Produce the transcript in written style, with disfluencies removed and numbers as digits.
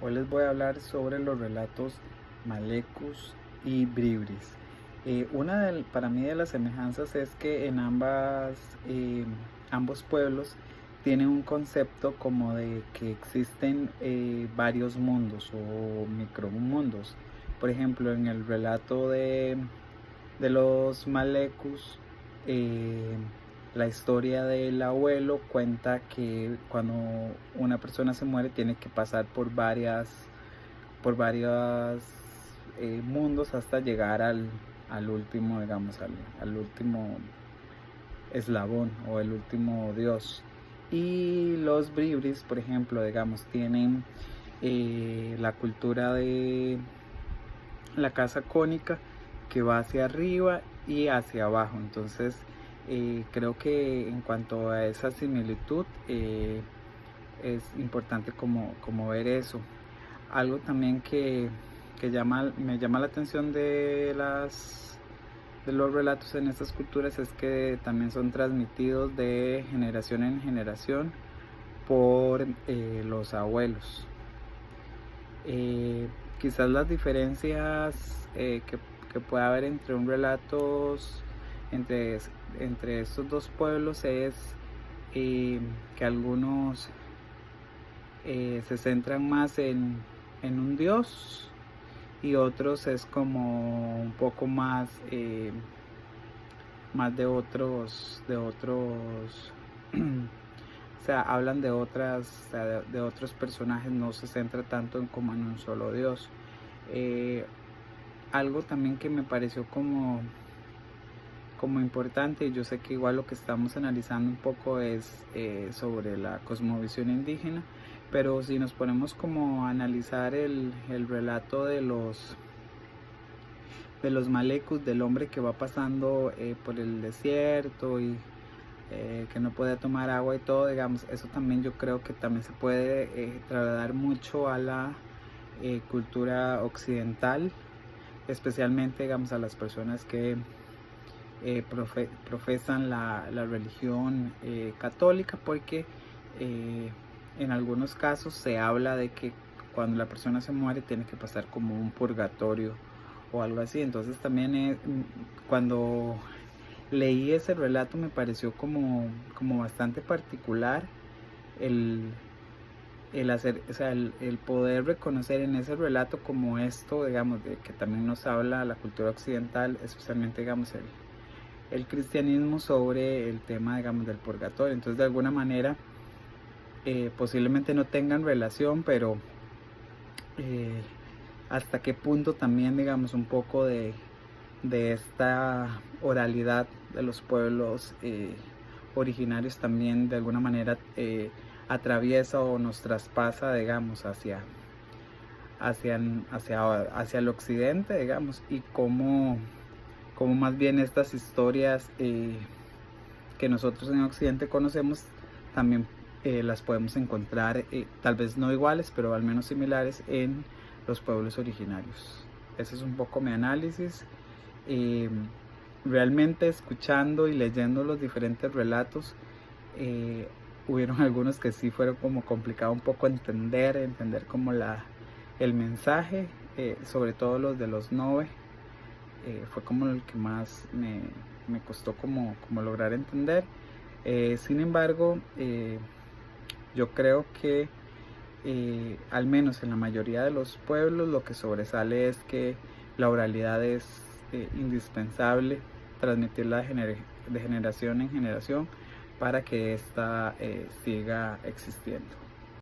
Hoy les voy a hablar sobre los relatos Malecus y Bribris. Para mí de las semejanzas es que en ambos pueblos tienen un concepto como de que existen varios mundos o micromundos. Por ejemplo, en el relato de los Malecus, eh, la historia del abuelo cuenta que cuando una persona se muere tiene que pasar por varios mundos hasta llegar al último, digamos, al último eslabón o el último dios. Y los Bribris, por ejemplo, digamos, tienen la cultura de la casa cónica que va hacia arriba y hacia abajo. Entonces, creo que en cuanto a esa similitud, es importante como ver eso. Algo también que me llama la atención de los relatos en estas culturas es que también son transmitidos de generación en generación por los abuelos. Quizás las diferencias que pueda haber entre un relato entre, entre estos dos pueblos es que algunos se centran más en un dios y otros es como un poco más de otros o sea, hablan de otras, o sea, de otros personajes, no se centra tanto en como en un solo dios. Algo también que me pareció como importante, yo sé que igual lo que estamos analizando un poco es sobre la cosmovisión indígena, pero si nos ponemos como a analizar el relato de los Malecus, del hombre que va pasando por el desierto y que no puede tomar agua y todo, digamos, eso también yo creo que también se puede trasladar mucho a la cultura occidental, especialmente, digamos, a las personas que profesan la religión católica, porque en algunos casos se habla de que cuando la persona se muere tiene que pasar como un purgatorio o algo así. Entonces también cuando leí ese relato me pareció como bastante particular el, el hacer, o sea, el poder reconocer en ese relato como esto, digamos, de que también nos habla la cultura occidental, especialmente, digamos, el cristianismo sobre el tema, digamos, del purgatorio. Entonces, de alguna manera, posiblemente no tengan relación, pero eh, hasta qué punto también, digamos, un poco de esta oralidad de los pueblos originarios también de alguna manera atraviesa o nos traspasa, digamos, hacia el occidente, digamos, y cómo más bien estas historias que nosotros en occidente conocemos también las podemos encontrar, tal vez no iguales, pero al menos similares en los pueblos originarios. Ese es un poco mi análisis. Eh, Realmente escuchando y leyendo los diferentes relatos, hubieron algunos que sí fueron como complicado un poco entender como el mensaje, sobre todo los de los Nove, fue como el que más me costó como lograr entender. Sin embargo, yo creo que al menos en la mayoría de los pueblos lo que sobresale es que la oralidad es indispensable, transmitirla de generación en generación para que ésta siga existiendo.